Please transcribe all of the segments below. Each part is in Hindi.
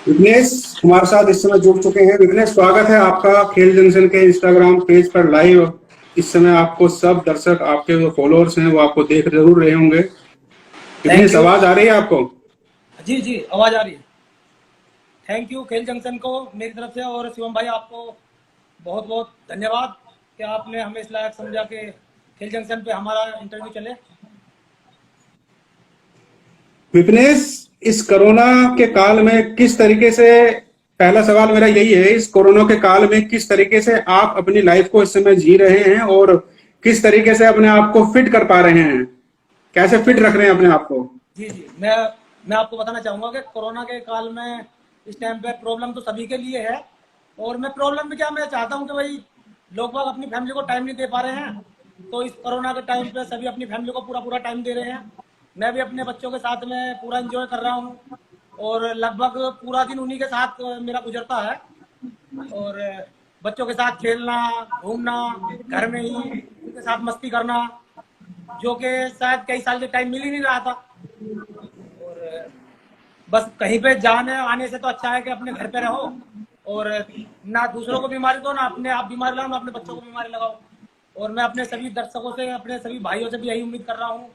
विघ्नेश हमारे साथ इस समय जुड़ चुके हैं। विघ्नेश, स्वागत है आपका खेल जंक्शन के इंस्टाग्राम पेज पर लाइव। इस समय आपको सब दर्शक, आपके जो फॉलोअर्स हैं, वो आपको देख जरूर रहे होंगे। Thank Vighnesh, you. आवाज आ रही है आपको? जी जी, आवाज आ रही है। थैंक यू खेल जंक्शन को मेरी तरफ से, और शिवम भाई आपको बहुत बहुत धन्यवाद कि आपने हमें इस लायक समझा कि खेल जंक्शन पे हमारा इंटरव्यू चले। विघ्नेश, इस कोरोना के काल में किस तरीके से, पहला सवाल मेरा यही है, इस कोरोना के काल में किस तरीके से आप अपनी लाइफ को इस समय जी रहे हैं और किस तरीके से अपने आप को फिट कर पा रहे हैं, कैसे फिट रख रहे हैं अपने आप को? जी जी, मैं आपको बताना चाहूँगा कि कोरोना के काल में इस टाइम पे प्रॉब्लम तो सभी के लिए है। और मैं प्रॉब्लम में क्या, मैं चाहता हूँ कि भाई लोग बाग अपनी फैमिली को टाइम नहीं दे पा रहे हैं, तो इस कोरोना के टाइम पे सभी अपनी फैमिली को पूरा पूरा टाइम दे रहे हैं। मैं भी अपने बच्चों के साथ में पूरा एंजॉय कर रहा हूँ, और लगभग पूरा दिन उन्हीं के साथ मेरा गुजरता है। और बच्चों के साथ खेलना, घूमना, घर में ही उनके साथ मस्ती करना, जो कि शायद कई साल से टाइम मिल ही नहीं रहा था। और बस कहीं पे जाने आने से तो अच्छा है कि अपने घर पे रहो, और ना दूसरों को बीमारी दो, ना अपने आप बीमारी लगाओ, ना अपने बच्चों को बीमारी लगाओ। और मैं अपने सभी दर्शकों से, अपने सभी भाइयों से भी यही उम्मीद कर रहा हूँ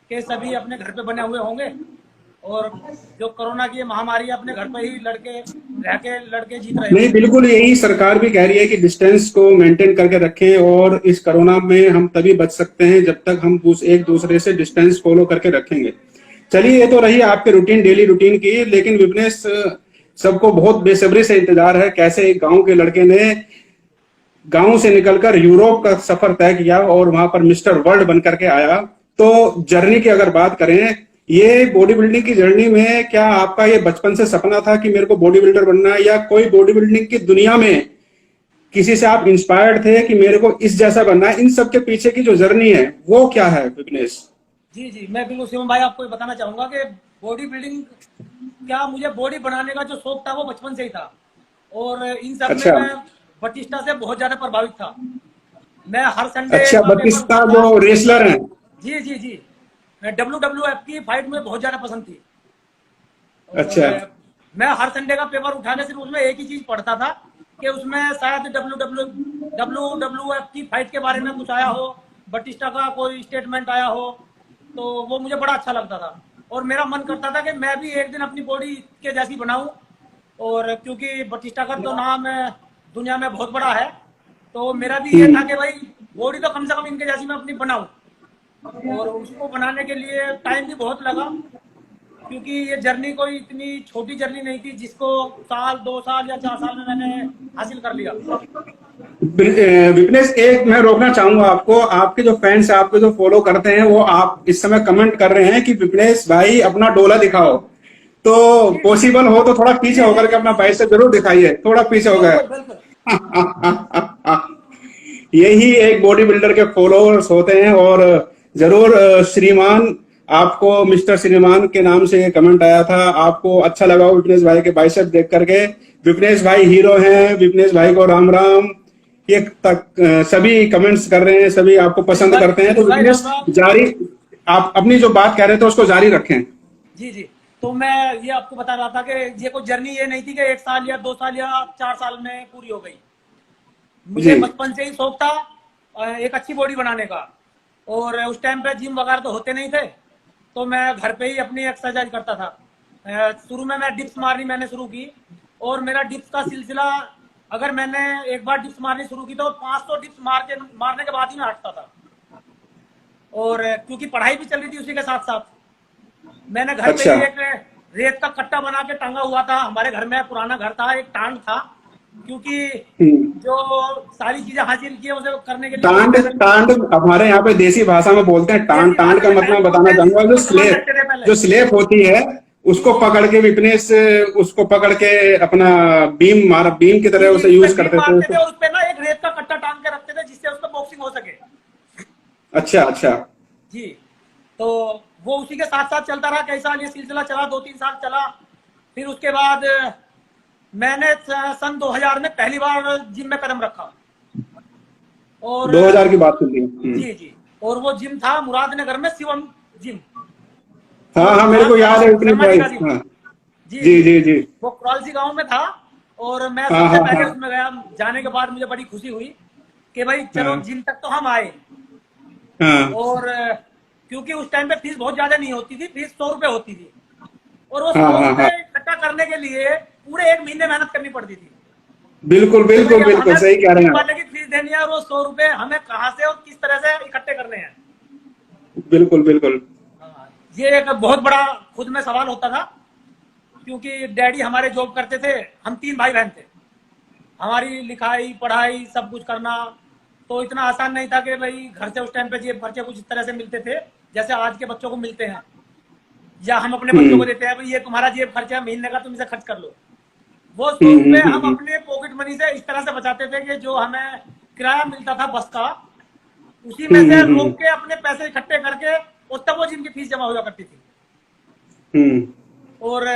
कि सभी अपने घर पे बने हुए होंगे, और जो कोरोना की ये महामारी है अपने घर पे ही लड़के रह के लड़के जीत रहे नहीं, होंगे। बिल्कुल यही सरकार भी कह रही है कि डिस्टेंस को मेंटेन करके रखें, और इस कोरोना में हम तभी बच सकते हैं जब तक हम एक दूसरे से डिस्टेंस फॉलो करके रखेंगे। चलिए, ये तो रही आपके रूटीन, डेली रूटीन की। लेकिन विघ्नेश, सबको बहुत बेसब्री से इंतजार है कैसे एक गांव के लड़के ने गांव से निकलकर यूरोप का सफर तय किया और वहां पर मिस्टर वर्ल्ड बनकर के आया। तो जर्नी की अगर बात करें, ये बॉडी बिल्डिंग की जर्नी में क्या आपका ये बचपन से सपना था कि मेरे को बॉडी बिल्डर बनना है, या कोई बॉडी बिल्डिंग की दुनिया में किसी से आप इंस्पायर्ड थे कि मेरे को इस जैसा बनना है? इन सब के पीछे की जो जर्नी है वो क्या है विघ्नेश? जी जी, मैं बिल्कुल शिवम भाई आपको ये बताना चाहूंगा कि बॉडी बिल्डिंग क्या, मुझे बॉडी बनाने का जो शौक था वो बचपन से ही था। और इन सब में अच्छा। मैं बटिस्टा से बहुत ज्यादा प्रभावित था। मैं हर संडे अच्छा, का पेपर बटिस्ता उठाता। जो रेसलर हैं? जी जी जी, WWF की फाइट में बहुत ज्यादा पसंद थी। और अच्छा। मैं हर संडे का पेपर उठाने सिर्फ उसमें एक ही चीज पढ़ता था कि उसमें शायद WWF की फाइट के बारे में कुछ आया हो, बटिस्टा का कोई स्टेटमेंट आया हो, तो वो मुझे बड़ा अच्छा लगता था। और मेरा मन करता था कि मैं भी एक दिन अपनी बॉडी के जैसी बनाऊं। और क्योंकि बटिस्टा का तो नाम दुनिया में बहुत बड़ा है, तो मेरा भी ये था कि भाई बॉडी तो कम से कम इनके जैसी मैं अपनी बनाऊं। और उसको बनाने के लिए टाइम भी बहुत लगा, क्योंकि ये जर्नी कोई इतनी छोटी जर्नी नहीं थी जिसको साल, 2 साल या 4 साल में मैंने हासिल कर लिया। विघ्नेश, एक मैं रोकना चाहूंगा आपको। आपके जो फैंस हैं, आपके जो फॉलो करते हैं, वो आप इस समय कमेंट कर रहे हैं कि विघ्नेश भाई अपना डोला दिखाओ। तो जी जी पॉसिबल हो तो थोड़ा पीछे जी जी होकर के जी अपना जी जी, बाइसेप जरूर दिखाइए, थोड़ा पीछे हो गए। बिल्कुल बिल्कुल। यही एक बॉडी बिल्डर के फॉलोअर्स होते हैं। और जरूर श्रीमान, आपको मिस्टर श्रीमान के नाम से कमेंट आया था, आपको अच्छा लगा विघ्नेश भाई के बाइसेप देख करके। विघ्नेश भाई हीरो हैं, विघ्नेश भाई को राम राम। ये तक सभी कमेंट्स कर रहे हैं, सभी आपको पसंद करते हैं। तो शिव भाई राम विघ्नेश, राम। जारी, आप अपनी जो बात कह रहे थे उसको जारी रखें। जी जी, तो मैं ये आपको बता रहा था कि ये कोई जर्नी ये नहीं थी कि 1 साल या 2 साल या 4 साल में पूरी हो गई। जी। मुझे बचपन से ही शौक था एक अच्छी बॉडी बनाने का। और उस टाइम पे जिम वगैरह तो होते नहीं थे, तो मैं घर पे ही अपनी एक्सरसाइज करता था। शुरू में मैं डिप्स मारनी मैंने शुरू की, और मेरा डिप्स का सिलसिला, अगर मैंने एक बार डिप्स मारनी शुरू की तो 500 डिप्स मारने के बाद ही मैं हटता था। और क्योंकि पढ़ाई भी चल रही थी उसी के साथ साथ, मैंने घर पे अच्छा। ही एक रेत का कट्टा बना के टांगा हुआ था। हमारे घर में पुराना घर था, एक टांग था, क्योंकि हम्म। जो सारी चीजें हासिल की है उसे करने के लिए बहुत टांड, मेहनत की। टांड हमारे यहाँ पे देसी भाषा में बोलते हैं टांड। देसी टांड भाषा का में मतलब टांग मैं बोलते बताना हैं, चाहूंगा, जिसको मुसलमान रखते थे पहले। जो स्लेब होती है, जी उसको जी पकड़ के विपनेश, उसको पकड़ के अपना बीम की जी तरह जी, उसे उस यूज पर बीम करते थे मारते थे, तो। और उस पर ना एक रेत का कट्टा टांग के रखते थे जिससे उसको बॉक्सिंग हो सके। अच्छा अच्छा। जी, तो वो उसी के साथ साथ चलता रहा। कई साल ये सिलसिला चला, 2-3 साल चला। फिर उसके बाद मैंने सन 2000 में पहली बार जिम में कदम रखा। और 2000 की बात होती है। जी जी, और वो जिम था मुरादनगर में, शिवम जिम, हाँ शिवम हाँ, मेरे को याद है विपनेश शर्मा जी भाई। का जिम। हाँ। जी जी जी। जी जी। वो क्रौलसी गांव में था और मैं हाँ सबसे हाँ पहले हाँ उसमें गया। जाने के बाद मुझे बड़ी खुशी हुई कि भाई चलो हाँ जिम तक तो हम आए। हाँ और क्योंकि उस टाइम पे फीस बहुत ज्यादा नहीं होती थी, फीस 100 रुपए होती थी। और वो हाँ सौ हाँ रुपए हाँ। इकट्ठा करने के लिए पूरे 1 महीने मेहनत करनी पड़ती थी बिल्कुल कि भाई बिल्कुल अब बिल्कुल हमें सही कह रहे जिम हैं आप। वाले की फीस देनी है और वो 100 रुपए हमें कहाँ से और किस तरह से इकट्ठे करने हैं। बिल्कुल बिल्कुल। हाँ, ये एक बहुत बड़ा खुद में सवाल होता था क्योंकि डैडी हमारे जॉब करते थे। हम 3 भाई बहन थे। हमारी लिखाई पढ़ाई सब कुछ करना तो इतना आसान नहीं था कि भाई घर से उस टाइम पे जेब खर्चे कुछ इस तरह से मिलते थे जैसे आज के बच्चों को मिलते हैं, या हम अपने बच्चों को देते हैं भाई ये तुम्हारा जेब खर्चा है महीने का, तुम इसे खर्च कर लो। वो 100 रुपए हम हम्म। अपने पॉकेट मनी से इस तरह से बचाते थे कि जो हमें किराया मिलता था बस का, उसी में से रोक हम्म। के अपने पैसे इकट्ठे करके और तब वो जिनकी फीस जमा हुआ करती थी। हम्म और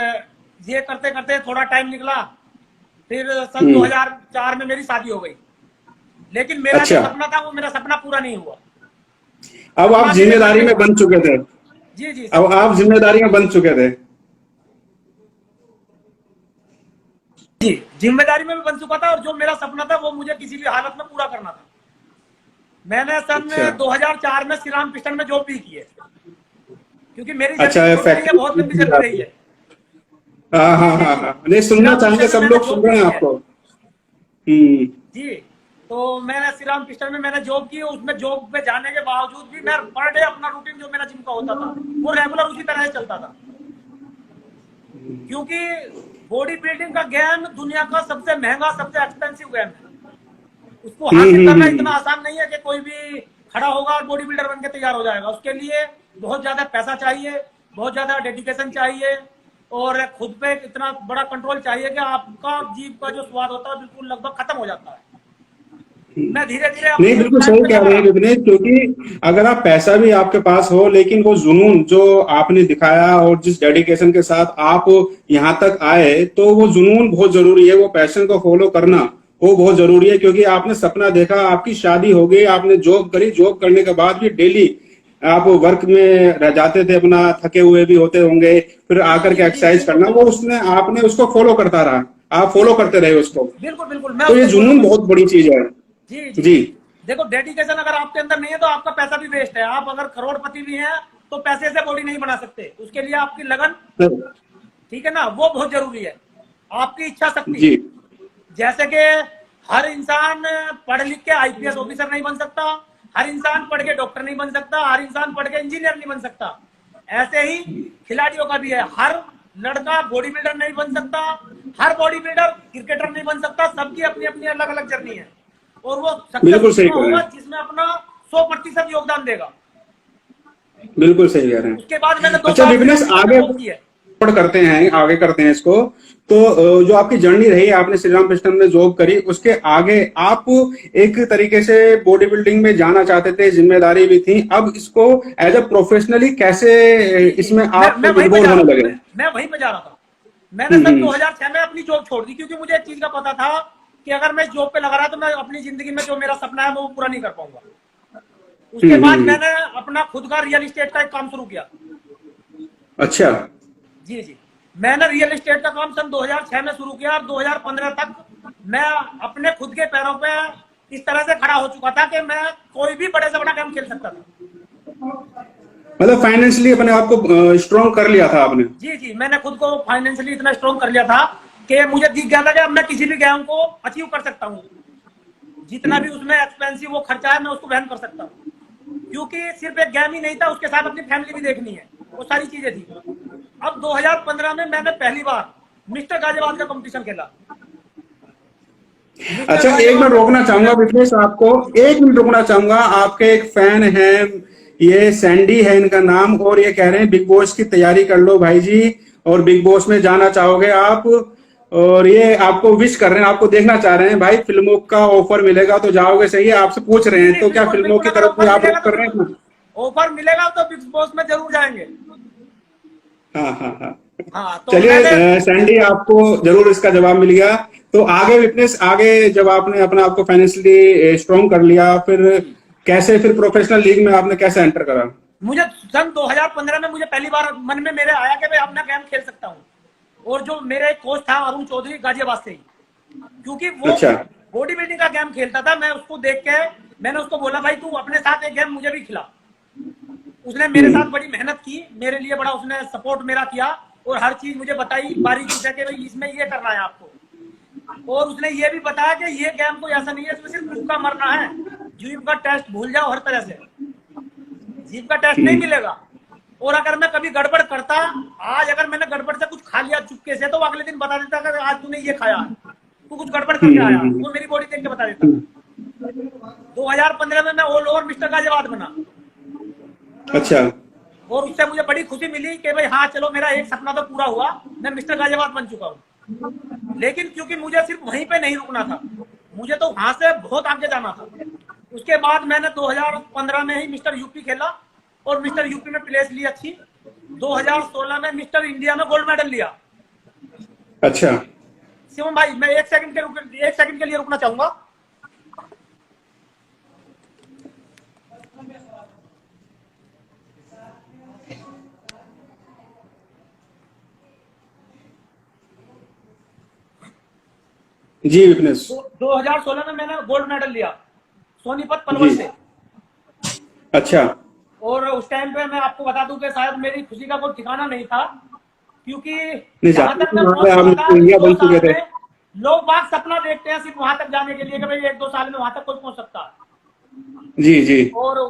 ये करते करते थोड़ा टाइम निकला। फिर सन हम्म। 2004 में मेरी शादी हो गई। लेकिन मेरा जो अच्छा, सपना था वो मेरा सपना पूरा नहीं हुआ। अब आप सपना मेरे मन जिम्मेदारी में में था। बन चुके थे। जी जी अब सर। आप जिम्मेदारी में बन चुके थे। जी जिम्मेदारी में भी बन चुका था और जो मेरा सपना था वो मुझे किसी भी हालत में पूरा करना था। मैंने सन अच्छा 2004 में श्री राम पिस्टन में जॉब भी की है क्योंकि मेरी अच्छा, जर्नी छोटी नहीं है, बहुत लंबी फैक्ट्री चल रही आपकी। है। हाँ जी हाँ जी हाँ जी। हाँ, नहीं श्री सुनना राम चाहेंगे, पिस्टन में सब मैंने लोग जॉब सुन भी रहे हैं की है। आपको। हम्म। जी। तो मैंने श्री राम पिस्टन में मैंने जॉब की। उसमें जॉब पे जाने के बावजूद भी मैं पर डे अपना रूटीन जो मेरा जिम का होता था वो रेगुलर उसी तरह से चलता था क्योंकि बॉडी बिल्डिंग का गेम दुनिया का सबसे महंगा सबसे एक्सपेंसिव गेम है। उसको हासिल करना इतना हम्म। आसान नहीं है कि कोई भी खड़ा होगा और बॉडी बिल्डर बन के तैयार हो जाएगा। उसके लिए बहुत ज्यादा पैसा चाहिए, बहुत ज्यादा डेडिकेशन चाहिए और खुद पे इतना बड़ा कंट्रोल चाहिए कि आपका जीभ का जो स्वाद होता है बिल्कुल लगभग खत्म हो जाता है। मैं धीरे धीरे नहीं, अपनी उस बिल्कुल लाइन सही पे कह चला रहे हैं रहा। विपनेश, क्योंकि अगर आप पैसा भी आपके पास हो लेकिन वो जुनून जो आपने दिखाया और जिस डेडिकेशन के साथ आप यहाँ तक आए, तो वो जुनून बहुत जरूरी है, वो पैशन को फॉलो करना वो बहुत जरूरी है। क्योंकि आपने सपना देखा, आपकी शादी हो गई, आपने जॉब करी, जॉब करने के बाद भी डेली आप वर्क में रह जाते थे, अपना थके हुए भी होते होंगे, फिर आकर के जी जी एक्सरसाइज बिल्कुल करना, वो बिल्कुल। उसने आपने उसको फॉलो करता रहा, आप जी फॉलो जी करते रहे उसको। बिल्कुल बिल्कुल मैं तो ये उसको फॉलो जुनून कर। बहुत बड़ी चीज है। जी जी जी। जी। देखो डेडिकेशन अगर आपके अंदर नहीं है तो आपका पैसा भी वेस्ट है। आप अगर करोड़पति भी हैं तो पैसे से बॉडी नहीं बना सकते। उसके लिए आपकी लगन, ठीक है ना, वो बहुत जरूरी है। आपकी इच्छा शक्ति। जी जैसे कि हर इंसान पढ़ लिख के आईपीएस ऑफिसर नहीं बन सकता, हर इंसान पढ़ के डॉक्टर नहीं बन सकता, हर इंसान पढ़ के इंजीनियर नहीं बन सकता। ऐसे ही खिलाड़ियों का भी है। हर लड़का बॉडी बिल्डर नहीं बन सकता, हर बॉडी बिल्डर क्रिकेटर नहीं बन सकता। सबकी अपनी अपनी अलग अलग जर्नी है और वो सक्सेस बिल्कुल उसी सही में कह रहे होगा हैं। जिसमें अपना 100% योगदान देगा। बिल्कुल सही कह रहे हैं। उसके बाद मैंने दो अच्छा साल श्री विपिनेश, राम पिस्टन में आगे जॉब की है। करते हैं, आगे करते हैं इसको। तो जो आपकी जर्नी रही, आपने श्री राम कृष्ण में जॉब करी, उसके आगे आप एक तरीके से बॉडी बिल्डिंग में जाना चाहते थे, जिम्मेदारी भी थी, अब इसको एज अ प्रोफेशनली कैसे जी जी। इसमें आप मैं वहीं पे इन्वॉल्व जा रहा होने था। लगे? मैं वहीं पे जा रहा था। मैंने सन हम्म। 2006 में अपनी जॉब छोड़ दी क्योंकि मुझे एक चीज का पता था कि अगर मैं जॉब पे लगा रहा तो मैं अपनी जिंदगी में जो मेरा सपना है वो पूरा नहीं कर पाऊंगा। उसके बाद हम्म। मैंने अपना खुद का रियल एस्टेट का एक काम शुरू किया। अच्छा। जी जी। मैंने रियल एस्टेट का काम सन 2006 में शुरू किया और 2015 तक मैं अपने खुद के पैरों पे इस तरह से खड़ा हो चुका था कि मैं कोई भी बड़े से बड़ा गेम खेल सकता था। मतलब फाइनेंशियली अपने आप को स्ट्रॉन्ग कर लिया था आपने? जी जी। मैंने खुद को फाइनेंशियली इतना स्ट्रॉन्ग कर लिया था कि मुझे दिख गया था कि अब मैं किसी भी गेम को अचीव कर सकता हूँ। जितना भी उसमें एक्सपेंसिव वो खर्चा है मैं उसको वहन कर सकता हूँ क्योंकि सिर्फ एक गेम ही नहीं था, उसके साथ अपनी फैमिली भी देखनी है, वो सारी चीजें थी। अब 2015 में मैंने पहली बार मिस्टर गाजियाबाद का कंपटीशन खेला। मिस्टर अच्छा, एक मिनट गाजियाबाद का रोकना चाहूंगा कंपटीशन। विपनेश आपको, एक मिनट रोकना चाहूंगा। आपके एक फैन है, ये सैंडी है इनका नाम, और ये कह रहे हैं बिग बॉस की तैयारी कर लो भाई जी, और बिग बॉस में जाना चाहोगे आप, और ये आपको विश कर रहे हैं, आपको देखना चाह रहे हैं भाई, फिल्मों का ऑफर मिलेगा तो जाओगे, सही है, आपसे पूछ रहे जी हैं, जी तो क्या बिल्कुल फिल्मों बिल्कुल। की अगर तरफ भी ऑफर आप मिलेगा रुख तो कर रहे बिल्कुल, हैं? ऑफर मिलेगा तो बिग बॉस में जरूर जाएंगे। हाँ हाँ हाँ। हाँ तो चलिए मैंने। सैंडी, आपको जरूर इसका जवाब मिल गया। तो आगे विपनेश, आगे जब आपने अपने आप को फाइनेंशियली स्ट्रॉन्ग कर लिया, फिर जी। कैसे, फिर प्रोफेशनल लीग में आपने कैसे एंटर करा? मुझे सन 2015 में मुझे पहली बार मन में मेरे आया कि मैं अपना गेम खेल सकता हूँ। और जो मेरा एक कोच था अरुण चौधरी गाजियाबाद से ही, क्योंकि वो अच्छा। बॉडी बिल्डिंग का गेम खेलता था। मैं उसको देख के मैंने उसको बोला भाई तू अपने साथ एक गेम मुझे भी खिला। उसने मेरे साथ बड़ी मेहनत की, मेरे लिए बड़ा उसने सपोर्ट मेरा किया और हर चीज मुझे बताई बारीकी से कि भाई इसमें ये करना है आपको। और उसने ये भी बताया कि ये गेम कोई ऐसा नहीं है इसमें सिर्फ भूखा मरना है, जीव का टेस्ट भूल जाओ हर तरह से, जीव का टेस्ट नहीं मिलेगा। और अगर मैं कभी गड़बड़ करता, आज अगर मैंने गड़बड़ से कुछ खा लिया चुपके से, तो वो अगले दिन बता देता कि आज तूने ये खाया है, तू कुछ गड़बड़ करके आया, वो मेरी बॉडी देख के बता देता। 2015 में मैं ऑल ओवर मिस्टर गाजियाबाद बना। अच्छा। और उससे मुझे बड़ी खुशी मिली कि भाई हाँ चलो मेरा एक सपना तो पूरा हुआ, मैं मिस्टर गाजियाबाद बन चुका हूँ। लेकिन क्योंकि मुझे सिर्फ वहीं पे नहीं रुकना था, मुझे तो वहां से बहुत आगे जाना था। उसके बाद मैंने 2015 में ही मिस्टर यूपी खेला और मिस्टर यूपी में प्लेस ली अच्छी। 2016 में मिस्टर इंडिया में गोल्ड मेडल लिया। अच्छा। शिवम भाई मैं एक सेकंड के लिए रुकना चाहूंगा। जी विपनेश। 2016 में मैंने गोल्ड मेडल लिया सोनीपत जी। पलवल से। अच्छा। और उस टाइम पे मैं आपको बता दूं कि शायद मेरी खुशी का कोई ठिकाना नहीं था, क्योंकि नहीं जहां तक मैं वहाँ पहुंच पे चुका आप था इंडिया 2 बन चुके साल थे। में, लोग बाग सपना देखते हैं सिर्फ वहां तक जाने के लिए कि भाई 1-2 साल में वहां तक कोई पहुंच सकता है। जी जी। और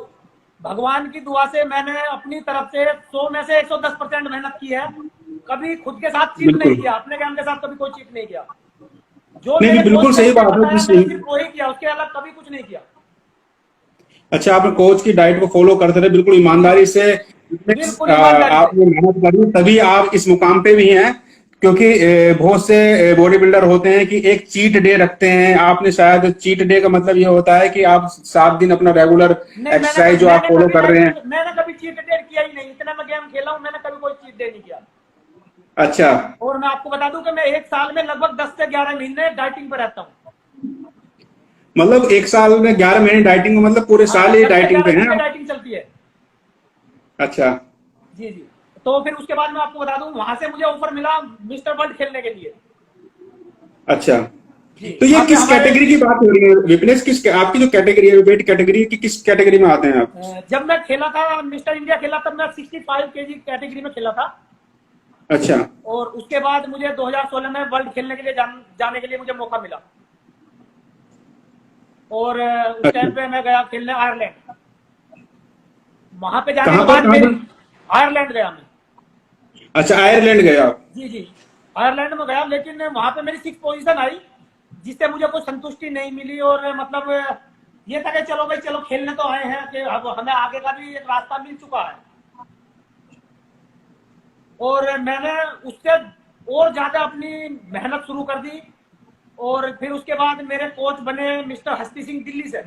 भगवान की दुआ से मैंने अपनी तरफ से 100 में से 110% मेहनत की है। कभी खुद के साथ चीट नहीं बिल्कुल। किया, अपने काम के साथ कभी कोई चीट नहीं किया। जो नहीं मेरे नहीं, बिल्कुल कोच ने सही मुझे बात है बताया जिस। मैंने सिर्फ वही किया, उसके अलग कभी कुछ नहीं किया। अच्छा, आपने कोच की डाइट को फॉलो करते रहे बिल्कुल ईमानदारी से। बिल्कुल ईमानदारी से। आपने मेहनत करी तभी आप इस मुकाम पे भी हैं। क्योंकि बहुत से बॉडी बिल्डर होते हैं कि एक चीट डे रखते हैं। आपने शायद चीट डे का मतलब ये होता है कि आप 7 दिन अपना रेगुलर नहीं एक्सरसाइज जो आप फॉलो कर रहे हैं। मैंने कभी चीट डे किया ही नहीं। इतना मैं गेम खेला हूं, मैंने कभी कोई चीट डे नहीं किया। अच्छा। और मैं आपको बता दूं कि मैं एक साल में लगभग 10 से 11 महीने डाइटिंग पर रहता हूँ। मतलब एक साल में 11 महीने डाइटिंग, मतलब पूरे हाँ, साल ही 10 से डाइटिंग 11 पे हैं महीने आप? डाइटिंग चलती है। अच्छा। जी जी। तो फिर उसके बाद मैं आपको बता दूं, वहां से मुझे ऑफर मिला मिस्टर वर्ल्ड खेलने के लिए। अच्छा, जी। तो ये वहां पे किस हमारे कैटेगरी की बात हो रही है विपनेश? किस आपकी जो कैटेगरी है वेट कैटेगरी की, किस कैटेगरी में आते हैं आप? जब मैं खेला था मिस्टर इंडिया खेला तब मैं 65 केजी कैटेगरी में खेला था। अच्छा। और उसके बाद मुझे 2016 में वर्ल्ड खेलने के लिए जाने के लिए मुझे मौका मिला। और उस अच्छा। टाइम पे मैं गया खेलने आयरलैंड। वहां पे जाने के कहाँ पर बाद कहाँ मेरी पर? आयरलैंड गया मैं। अच्छा, आयरलैंड गए आप? जी जी। आयरलैंड में गया, लेकिन वहां पे मेरी 6 पोजीशन आई, जिससे मुझे कोई संतुष्टि नहीं मिली। और मतलब ये था कि चलो भाई चलो खेलने तो आए हैं, कि अब हमें आगे का भी एक रास्ता मिल चुका है। और मैंने उससे और ज्यादा अपनी मेहनत शुरू कर दी। और फिर उसके बाद मेरे कोच बने मिस्टर हस्ती सिंह दिल्ली से।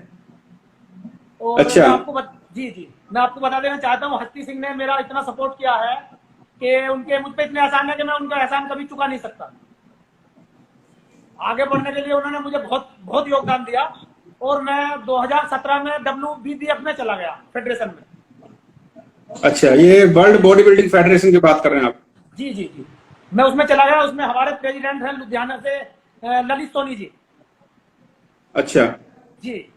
और अच्छा। जी जी, मैं आपको बता देना चाहता हूँ, हस्ती सिंह ने मेरा इतना सपोर्ट किया है कि उनके मुझ पे इतने एहसान है कि मैं उनका एहसान कभी चुका नहीं सकता। आगे बढ़ने के लिए उन्होंने मुझे बहुत बहुत योगदान दिया। और मैं 2017 में WBBF में चला गया, फेडरेशन में। अच्छा, ये वर्ल्ड बॉडी बिल्डिंग फेडरेशन की बात कर रहे हैं आप? जी जी जी। मैं उसमें चला गया। उसमें हमारे प्रेसिडेंट हैं लुधियाना से ललित सोनी जी। अच्छा। जी।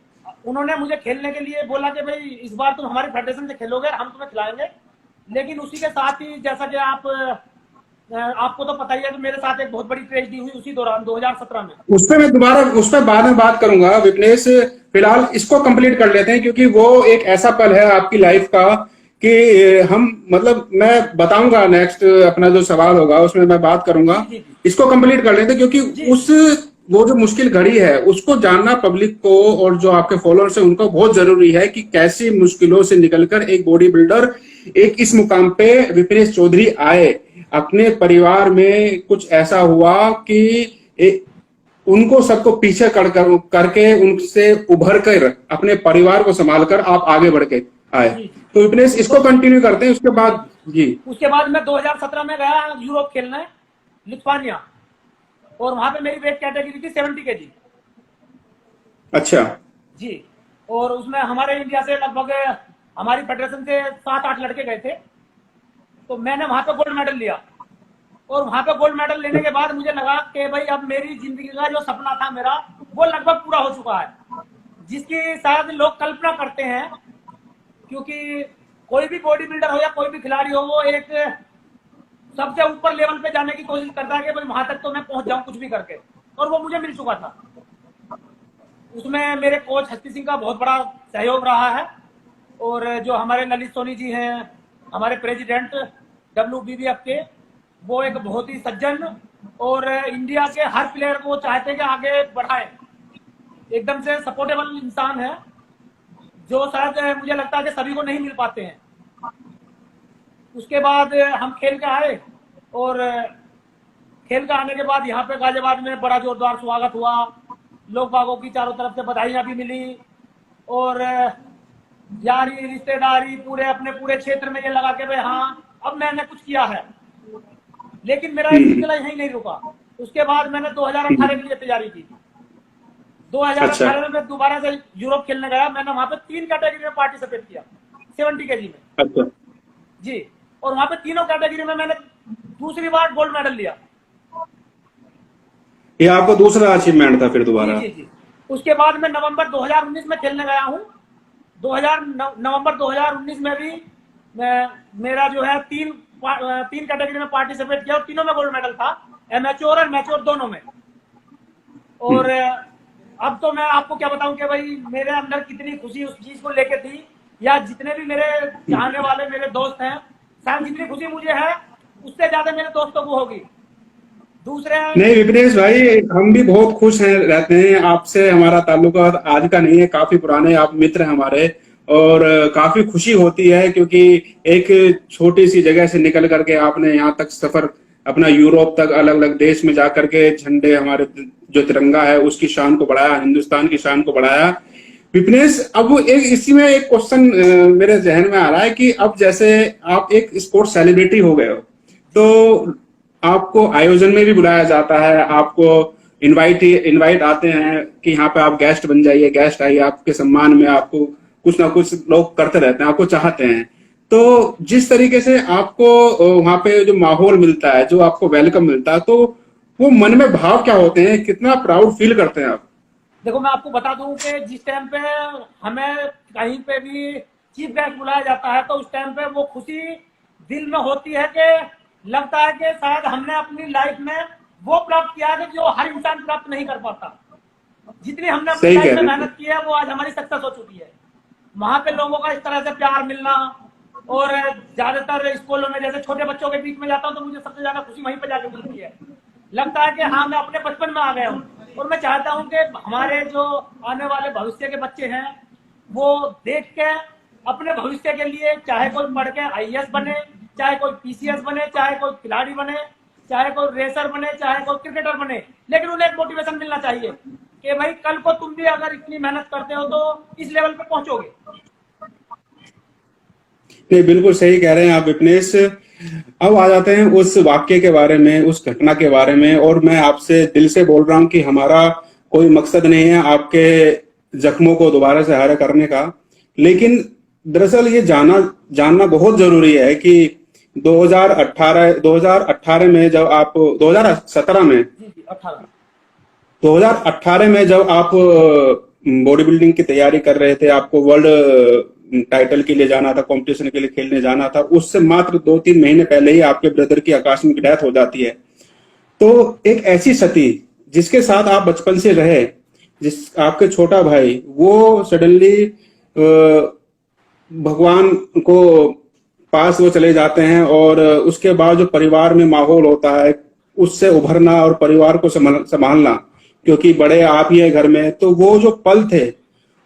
उन्होंने मुझे खेलने के लिए बोला कि भाई इस बार तुम हमारे फेडरेशन से खेलोगे, हम तुम्हें खिलाएंगे। लेकिन उसी के साथ ही जैसा कि आपको तो पता ही है कि मेरे साथ एक बहुत बड़ी ट्रेजेडी हुई उसी दौरान 2017 में। उस पर मैं दोबारा उस पर बाद में बात करूंगा विपनेश। फिलहाल इसको कंप्लीट कर लेते हैं क्योंकि वो एक ऐसा पल है आपकी लाइफ का कि हम मतलब मैं बताऊंगा नेक्स्ट अपना जो सवाल होगा उसमें मैं बात करूंगा। जी जी जी इसको कंप्लीट कर लेते हैं क्योंकि जी। उस वो जो मुश्किल घड़ी है उसको जानना पब्लिक को और जो आपके फॉलोअर्स हैं उनको बहुत जरूरी है कि कैसी मुश्किलों से निकलकर एक बॉडी बिल्डर एक इस मुकाम पे विपनेश चौधरी आए। अपने परिवार में कुछ ऐसा हुआ कि उनको सबको पीछे करके उनसे उभर कर अपने परिवार को संभालकर आप आगे बढ़ के आए। जी जी। तो विपनेश इसको कंटिन्यू करते हैं उसके बाद। जी। उसके बाद मैं 2017 में गया यूरोप खेलने, लिथुआनिया। और वहां पे मेरी वेट कैटेगरी थी 70 केजी। अच्छा। जी। और उसमें हमारे इंडिया से लगभग हमारी फेडरेशन से 7-8 लड़के गए थे। तो मैंने वहां पे गोल्ड मेडल लिया। और वहां पे गोल्ड मेडल लेने के बाद मुझे लगा कि भाई अब मेरी जिंदगी का जो सपना था मेरा वो लगभग पूरा हो चुका है, जिसकी शायद लोग कल्पना करते हैं, क्योंकि कोई भी बॉडी बिल्डर हो या कोई भी खिलाड़ी हो वो एक सबसे ऊपर लेवल पे जाने की कोशिश करता है कि भाई वहां तक तो मैं पहुंच जाऊं कुछ भी करके, और वो मुझे मिल चुका था। उसमें मेरे कोच हस्ती सिंह का बहुत बड़ा सहयोग रहा है, और जो हमारे ललित सोनी जी हैं, हमारे प्रेसिडेंट WBBF के, वो एक बहुत ही सज्जन और इंडिया के हर प्लेयर को चाहते हैं कि आगे बढ़ाए, एकदम से सपोर्टेबल इंसान है, जो शायद मुझे लगता है कि सभी को नहीं मिल पाते हैं। उसके बाद हम खेल के आए, और खेल के आने के बाद यहाँ पे गाजियाबाद में बड़ा जोरदार स्वागत हुआ, लोग बागों की चारों तरफ से बधाइयां भी मिली, और यारी रिश्तेदारी पूरे अपने पूरे क्षेत्र में ये लगा के भाई हाँ अब मैंने कुछ किया है। लेकिन मेरा एक सिलसिला यहीं नहीं रुका। उसके बाद मैंने 2018 के लिए तैयारी की। 2018 में मैं दोबारा से यूरोप खेलने गया। मैंने वहां पे 3 कैटेगरी में पार्टिसिपेट किया, 70 kg में। अच्छा जी, और वहां पे तीनों कैटेगरी में मैंने दूसरी बार गोल्ड मेडल लिया। ये आपको दूसरा अचीवमेंट था फिर दोबारा? जी जी। उसके बाद मैं नवंबर 2019 में खेलने गया हूँ। नवंबर 2019 में भी मेरा जो है तीन कैटेगरी में पार्टिसिपेट किया, और तीनों में गोल्ड मेडल था, एमेच्योर और मैच्योर दोनों में। और अब तो मैं आपको क्या बताऊं कि भाई मेरे अंदर कितनी खुशी उस चीज को लेके थी, या जितने भी मेरे चाहने वाले मेरे दोस्त हैं, शायद जितनी खुशी मुझे है उससे ज्यादा मेरे दोस्तों को होगी। दूसरे नहीं विपनेश भाई, हम भी बहुत खुश हैं रहते हैं आपसे। हमारा ताल्लुका आज का नहीं है, काफी पुराने आप मित्र हैं हमारे, और काफी खुशी होती है क्योंकि एक छोटी सी जगह से निकल करके आपने यहाँ तक सफर अपना यूरोप तक अलग अलग देश में जाकर के झंडे, हमारे जो तिरंगा है उसकी शान को बढ़ाया, हिंदुस्तान की शान को बढ़ाया। विपनेश, अब एक इसी में एक क्वेश्चन मेरे जहन में आ रहा है कि अब जैसे आप एक स्पोर्ट्स सेलिब्रिटी हो गए हो, तो आपको आयोजन में भी बुलाया जाता है, आपको इनवाइट आते हैं कि यहाँ पे आप गेस्ट बन जाइए, गेस्ट आइए, आपके सम्मान में आपको कुछ ना कुछ लोग करते रहते हैं, आपको चाहते हैं। तो जिस तरीके से आपको वहां पे जो माहौल मिलता है, जो आपको वेलकम मिलता है, तो वो मन में भाव क्या होते हैं, कितना प्राउड फील करते हैं आप? देखो, मैं आपको बता दूं कि जिस टाइम पे हमें कहीं पे भी चीफ गेस्ट बुलाया जाता है, तो उस टाइम पे वो खुशी दिल में होती है कि लगता है कि शायद हमने अपनी लाइफ में वो प्राप्त किया है जो हर इंसान प्राप्त नहीं कर पाता। जितनी हमने अपनी लाइफ में मेहनत की है वो आज हमारी सक्सेस हो चुकी है। वहां पे लोगों का इस तरह से प्यार मिलना, और ज्यादातर स्कूलों में जैसे छोटे बच्चों के बीच में जाता हूँ तो मुझे सबसे ज्यादा खुशी वहीं पे जाके मिलती है। लगता है कि हाँ, मैं अपने बचपन में आ गया हूँ, और मैं चाहता हूँ कि हमारे जो आने वाले भविष्य के बच्चे हैं वो देख के अपने भविष्य के लिए, चाहे कोई पढ़ के IAS बने, चाहे कोई PCS बने, चाहे कोई खिलाड़ी बने, चाहे कोई रेसर बने, चाहे कोई क्रिकेटर बने, लेकिन उन्हें एक मोटिवेशन मिलना चाहिए कि भाई कल को तुम भी अगर इतनी मेहनत करते हो तो इस लेवल पे पहुंचोगे। नहीं, बिल्कुल सही कह रहे हैं आप विपनेश। अब आ जाते हैं उस वाक्य के बारे में, उस घटना के बारे में, और मैं आपसे दिल से बोल रहा हूं कि हमारा कोई मकसद नहीं है आपके जख्मों को दोबारा से हरा करने का, लेकिन दरअसल ये जानना बहुत जरूरी है कि 2018 में जब आप 2017 में 2018 में जब आप बॉडी बिल्डिंग की तैयारी कर रहे थे, आपको वर्ल्ड टाइटल के लिए जाना था, कंपटीशन के लिए खेलने जाना था, उससे मात्र 2-3 महीने पहले ही आपके ब्रदर की आकस्मिक डेथ हो जाती है। तो एक ऐसी सती जिसके साथ आप बचपन से रहे, जिस आपके छोटा भाई, वो सडनली भगवान को पास वो चले जाते हैं, और उसके बाद जो परिवार में माहौल होता है उससे उभरना और परिवार को संभालना, क्योंकि बड़े आप ही है घर में, तो वो जो पल थे,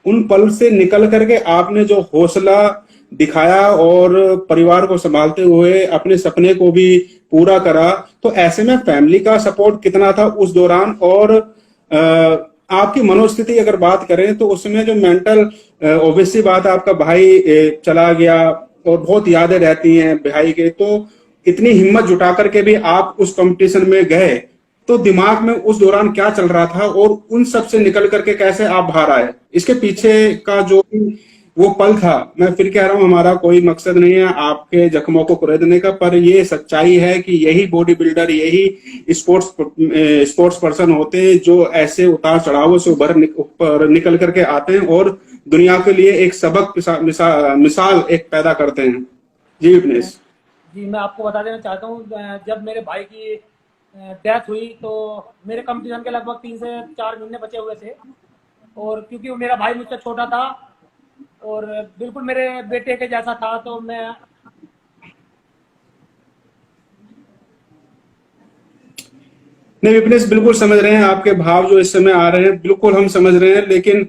उन पल से निकल करके आपने जो हौसला दिखाया और परिवार को संभालते हुए अपने सपने को भी पूरा करा, तो ऐसे में फैमिली का सपोर्ट कितना था उस दौरान, और आपकी मनोस्थिति अगर बात करें तो उसमें जो मेंटल, ऑब्वियसली बात है, आपका भाई चला गया और बहुत यादें रहती हैं भाई के, तो इतनी हिम्मत जुटा करके भी आप उस कंपटीशन में गए, तो दिमाग में उस दौरान क्या चल रहा था और उन सब से निकल करके कैसे आप बाहर आए, इसके पीछे का जो वो पल था। मैं फिर कह रहा हूं, हमारा कोई मकसद नहीं है आपके जख्मों को कुरेदने का, पर ये सच्चाई है कि यही बॉडी बिल्डर, यही स्पोर्ट्स पर्सन होते हैं जो ऐसे उतार चढ़ावों से ऊपर निकल करके आते हैं और दुनिया के लिए एक सबक मिसाल एक पैदा करते हैं। जी विपनेश। जी, मैं आपको बता देना चाहता हूँ, जब मेरे भाई की डेथ हुई तो मेरे कंपटीशन के लगभग 3 से 4 महीने बचे हुए थे। और क्योंकि वो मेरा भाई मुझसे छोटा था और बिल्कुल मेरे बेटे के जैसा था, तो मैं नहीं विपनेश, बिल्कुल समझ रहे हैं आपके भाव जो इस समय आ रहे हैं, बिल्कुल हम समझ रहे हैं, लेकिन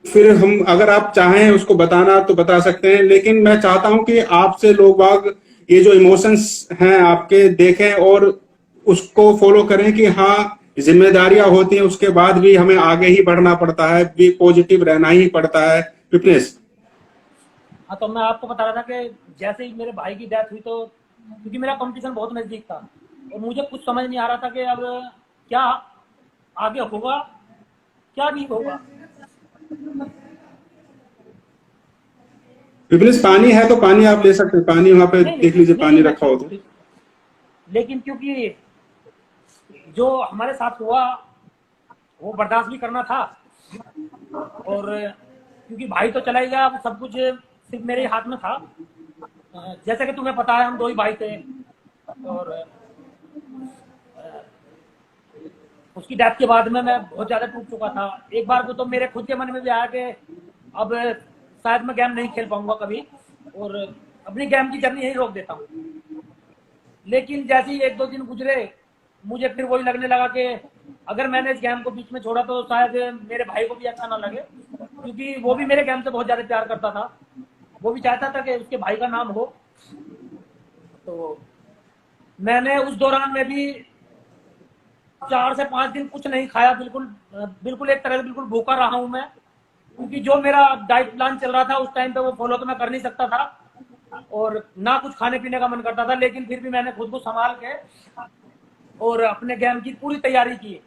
फिर हम, अगर आप चाहें उसको बताना तो बता सकते हैं, लेकिन मैं चाहता हूं कि आपसे लोग बाग ये जो इमोशंस हैं आपके देखें और उसको फॉलो करें कि हाँ, जिम्मेदारियां होती हैं, उसके बाद भी हमें आगे ही बढ़ना पड़ता है, भी पॉजिटिव रहना ही पड़ता है। फिटनेस। हाँ, तो मैं आपको बता रहा था कि जैसे ही मेरे भाई की डेथ हुई, तो क्योंकि मेरा कंपटीशन बहुत नज़दीक था और मुझे कुछ समझ नहीं आ रहा था कि अब क्या आगे होगा, क्या नहीं होगा। फिटनेस, पानी है तो पानी आप ले सकते हैं, पानी वहां पे नहीं नहीं देख लीजिए, नहीं पानी नहीं, रखा हो तो। लेकिन क्योंकि जो हमारे साथ हुआ वो बर्दाश्त भी करना था। और क्योंकि भाई तो चला ही गया, अब सब कुछ सिर्फ मेरे ही हाथ में था। जैसे कि तुम्हें पता है, हम 2 ही भाई थे। और उसकी डेथ के बाद में मैं बहुत ज़्यादा टूट चुका था। एक बार को तो मेरे खुद के मन में भी आया कि अब शायद मैं गेम नहीं खेल पाऊंगा कभी और अपनी गेम की जर्नी यहीं रोक देता हूँ। लेकिन जैसे ही 1-2 दिन गुजरे, मुझे फिर वही लगने लगा कि अगर मैंने इस गेम को बीच में छोड़ा तो शायद मेरे भाई को भी अच्छा ना लगे, क्योंकि वो भी मेरे गेम से बहुत ज़्यादा प्यार करता था। वो भी चाहता था कि उसके भाई का नाम हो। तो मैंने उस दौरान में भी 4 से 5 दिन कुछ नहीं खाया, बिल्कुल बिल्कुल एक तरह से बिल्कुल भूखा रहा हूँ मैं, क्योंकि जो मेरा डाइट प्लान चल रहा था उस टाइम पे वो फॉलो तो मैं कर नहीं सकता था और ना कुछ खाने पीने का मन करता था। लेकिन फिर भी मैंने खुद को संभाल के और अपने गेम की पूरी तैयारी की।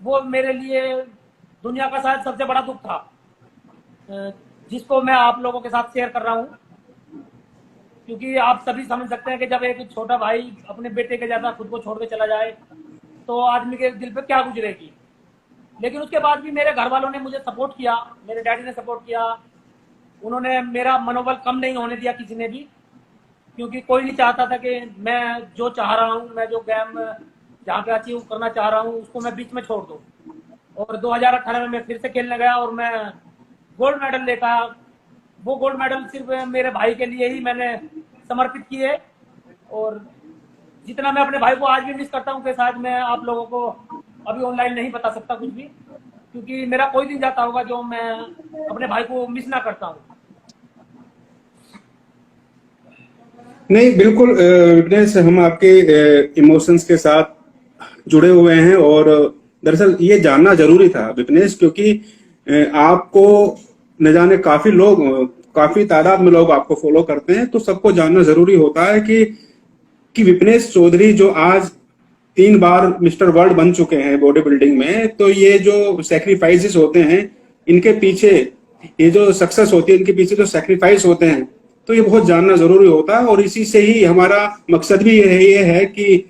वो मेरे लिए दुनिया का शायद सबसे बड़ा दुख था, जिसको मैं आप लोगों के साथ शेयर कर रहा हूँ। क्योंकि आप सभी समझ सकते हैं कि जब एक छोटा भाई अपने बेटे के जैसा खुद को छोड़ के चला जाए तो आदमी के दिल पे क्या गुजरेगी। लेकिन उसके बाद भी मेरे घर वालों ने मुझे सपोर्ट किया, मेरे डैडी ने सपोर्ट किया। उन्होंने मेरा मनोबल कम नहीं होने दिया किसी ने भी, क्योंकि कोई नहीं चाहता था कि मैं जो चाह रहा हूँ, मैं जो गेम जहाँ पे अचीव करना चाह रहा हूँ उसको मैं बीच में छोड़ दूँ। और 2018 में मैं फिर से खेलने गया और मैं गोल्ड मेडल लेकर आया। वो गोल्ड मेडल सिर्फ मेरे भाई के लिए ही मैंने समर्पित किए। और जितना मैं अपने भाई को आज भी मिस करता हूँ कि शायद मैं आप लोगों को अभी ऑनलाइन नहीं बता सकता कुछ भी, क्योंकि मेरा कोई दिन जाता होगा जो मैं अपने भाई को मिस ना करता हूँ। नहीं बिल्कुल विपनेश, हम आपके इमोशंस के साथ जुड़े हुए हैं और दरअसल ये जानना जरूरी था विपनेश, क्योंकि आपको न जाने काफी लोग, काफी तादाद में लोग आपको फॉलो करते हैं, तो सबको जानना जरूरी होता है कि विपनेश चौधरी जो आज 3 बार मिस्टर वर्ल्ड बन चुके हैं बॉडी बिल्डिंग में, तो ये जो सेक्रीफाइसेस होते हैं इनके पीछे, ये जो सक्सेस होती है इनके पीछे जो सेक्रीफाइस होते हैं, तो ये बहुत जानना जरूरी होता है। और इसी से ही हमारा मकसद भी ये है कि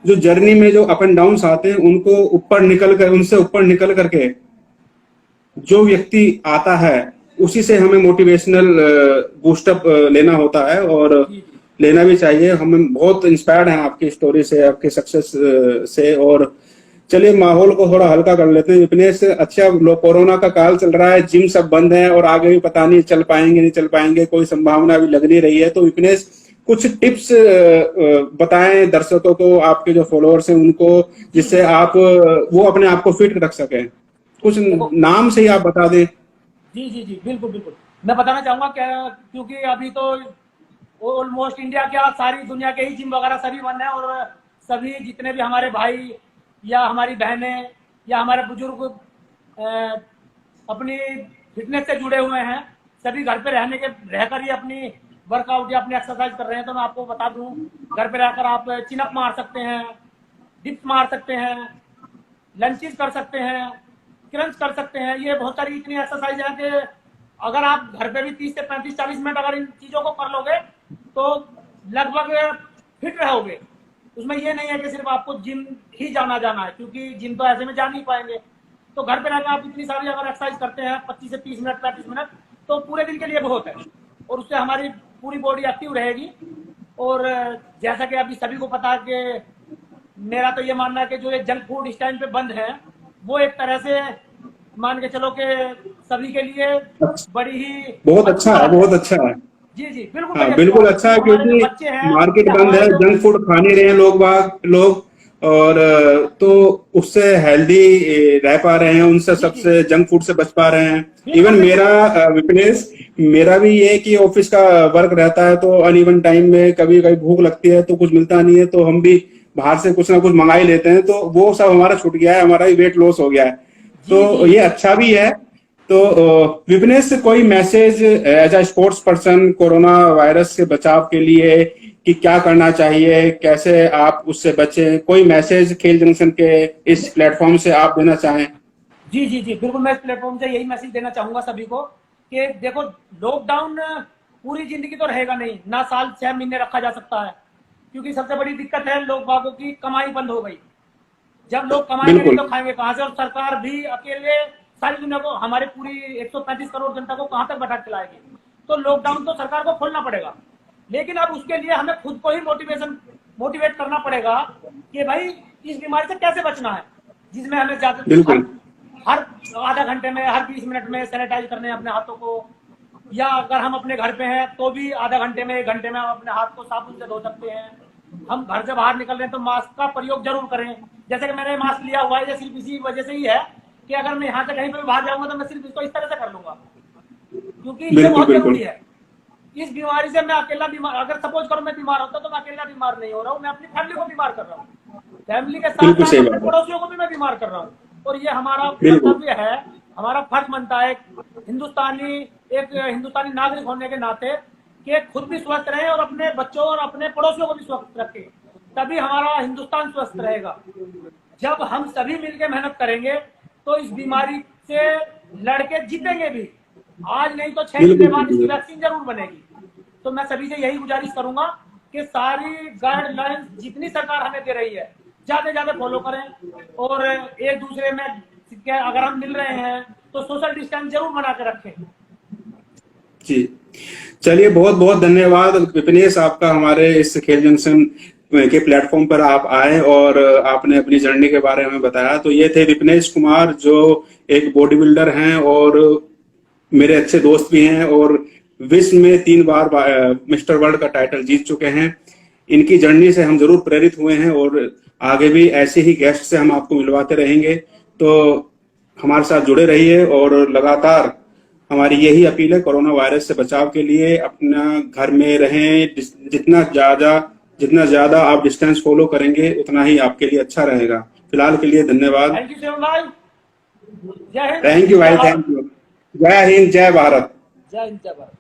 जो जर्नी में जो अप एंड डाउन आते हैं उनको ऊपर निकल कर, उनसे ऊपर निकल करके जो व्यक्ति आता है उसी से हमें मोटिवेशनल बूस्टअप लेना होता है और जी जी लेना भी चाहिए। हम बहुत इंस्पायर्ड हैं आपकी स्टोरी से, आपके सक्सेस से। और चलिए माहौल को थोड़ा हल्का कर लेते हैं विपनेश। अच्छा, कोरोना का काल चल रहा है, जिम सब बंद है और आगे भी पता नहीं चल पाएंगे नहीं चल पाएंगे, कोई संभावना भी लग नहीं रही है। तो विपनेश कुछ टिप्स बताएं दर्शकों को, आपके जो फॉलोअर्स हैं उनको, जी जिससे आप वो अपने आप को फिट रख सकें। कुछ देखो, नाम से ही आप बता दें। जी जी जी, बिल्कुल बिल्कुल। मैं बताना चाहूँगा क्या, क्योंकि अभी तो ऑलमोस्ट इंडिया क्या सारी दुनिया के ही जिम वगैरह सभी बंद है और सभी जितने भी हमारे भाई या हमारी बहनें या हमारे बुजुर्ग अपनी फिटनेस से जुड़े हुए हैं, सभी घर पे रहकर ही अपनी वर्कआउट या अपनी एक्सरसाइज कर रहे हैं। तो मैं आपको बता दूं, घर पे रहकर आप चिनअप मार सकते हैं, डिप्स मार सकते हैं, लंचेस कर सकते हैं, क्रंच कर सकते हैं। ये बहुत सारी इतनी एक्सरसाइज है कि अगर आप घर पे भी 30 से 35-40 मिनट अगर इन चीजों को कर लोगे तो लगभग फिट रहोगे। उसमें ये नहीं है कि सिर्फ आपको जिम ही जाना है, क्योंकि जिम तो ऐसे में जा नहीं पाएंगे। तो घर पे रहकर आप इतनी सारी अगर एक्सरसाइज करते हैं 25 से 30 मिनट 35 मिनट, तो पूरे दिन के लिए बहुत है और उससे हमारी पूरी बॉडी एक्टिव रहेगी। और जैसा कि अभी सभी को पता है कि मेरा तो ये मानना है कि जो ये जंक फूड इस टाइम पे बंद है, वो एक तरह से मान के चलो कि सभी के लिए बड़ी ही बहुत अच्छा है, बहुत अच्छा है। जी जी बिल्कुल हाँ भैया, बिल्कुल अच्छा है, हमारे जो क्योंकि बच्चे हैं मार्केट या बंद है, हमारे जो जंक फूड खा नहीं रहे हैं लोग और तो उससे हेल्दी रह पा रहे हैं, उनसे जी जी सबसे जंक फूड से बच पा रहे हैं। इवन बिल्कुल मेरा बिल्कुल विपनेश, मेरा भी ये कि ऑफिस का वर्क रहता है तो अनइवन टाइम में कभी कभी भूख लगती है तो कुछ मिलता नहीं है, तो हम भी बाहर से कुछ ना कुछ मंगा ही लेते हैं, तो वो सब हमारा छूट गया है, हमारा ही वेट लॉस हो गया है, जी तो जी ये अच्छा भी है। तो विपनेश से कोई message as a sports person corona virus से बचाव के लिए कि क्या करना चाहिए, कैसे आप उससे बचें, कोई मैसेज खेल जंक्शन के इस प्लेटफॉर्म से आप देना चाहें? जी जी जी बिल्कुल, मैं इस प्लेटफॉर्म से यही मैसेज देना चाहूंगा सभी को कि देखो, लॉकडाउन पूरी जिंदगी तो रहेगा नहीं ना, साल 6 महीने रखा जा सकता है, क्योंकि सबसे बड़ी दिक्कत है लोग बागों की कमाई बंद हो गई। जब लोग कमाएंगे नहीं बिल्कुल तो खाएंगे कहां से, और सरकार भी अकेले सारी दुनिया को, हमारे पूरी 135 करोड़ जनता को कहां तक बैठा के खिलाएगी। तो लॉकडाउन तो सरकार को खोलना पड़ेगा, लेकिन अब उसके लिए हमें खुद को ही मोटिवेट करना पड़ेगा कि भाई इस बीमारी से कैसे बचना है, जिसमें हमें ज्यादा बिल्कुल हर आधा घंटे में, हर 20 मिनट में सैनिटाइज करने हैं अपने हाथों को, या अगर हम अपने घर पे हैं तो भी आधा घंटे में 1 घंटे में हम अपने हाथ को साबुन से धो सकते हैं। हम घर से बाहर निकल रहे हैं तो मास्क का प्रयोग जरूर करें। जैसे कि मैंने मास्क लिया हुआ है, ये सिर्फ इसी वजह से ही है कि अगर मैं यहाँ से कहीं पर बाहर जाऊंगा तो मैं सिर्फ इसको इस तरह से कर लूंगा, क्योंकि ये बिल्कुल बहुत बिल्कुल जरूरी है। इस बीमारी से मैं अकेला बीमार, अगर सपोज करो मैं बीमार होता तो मैं अकेला बीमार नहीं हो रहा हूँ, मैं अपनी फैमिली को बीमार कर रहा हूँ, फैमिली के साथ बिल्कुल साथ सही अपने बात है। पड़ोसियों को भी मैं बीमार कर रहा हूँ। और ये हमारा बिल्कुल कर्तव्य है, हमारा फर्ज बनता है एक हिंदुस्तानी नागरिक होने के नाते कि खुद भी स्वस्थ रहे और अपने बच्चों और अपने पड़ोसियों को भी स्वस्थ रखें, तभी हमारा हिंदुस्तान स्वस्थ रहेगा। जब हम सभी मिलकर मेहनत करेंगे तो इस बीमारी से लड़के जीतेंगे भी, आज नहीं तो 6 महीने बिल्कुल बाद इसकी बिल्कुल वैक्सीन जरूर बनेगी। तो मैं सभी से यही गुजारिश करूंगा कि सारी गाइडलाइंस जितनी सरकार हमें दे रही है ज्यादा से ज्यादा फॉलो करें, और एक दूसरे में अगर हम मिल रहे हैं तो सोशल डिस्टेंस जरूर बना के रखें। जी, चलिए बहुत बहुत धन्यवाद विपनेश आपका, हमारे इस खेल जंक्शन के प्लेटफॉर्म पर आप आए और आपने अपनी जर्नी के बारे में बताया। तो ये थे विपनेश कुमार, जो एक बॉडी बिल्डर हैं और मेरे अच्छे दोस्त भी हैं और विश्व में 3 बार मिस्टर वर्ल्ड का टाइटल जीत चुके हैं। इनकी जर्नी से हम जरूर प्रेरित हुए हैं और आगे भी ऐसे ही गेस्ट से हम आपको मिलवाते रहेंगे। तो हमारे साथ जुड़े रहिए और लगातार हमारी यही अपील है, कोरोना वायरस से बचाव के लिए अपना घर में रहें, जितना ज्यादा आप डिस्टेंस फॉलो करेंगे उतना ही आपके लिए अच्छा रहेगा। फिलहाल के लिए धन्यवाद। थैंक यू शिवम भाई, जय हिंद, थैंक यू भाई, थैंक यू। जय हिंद, जय भारत। जय हिंद, जय भारत।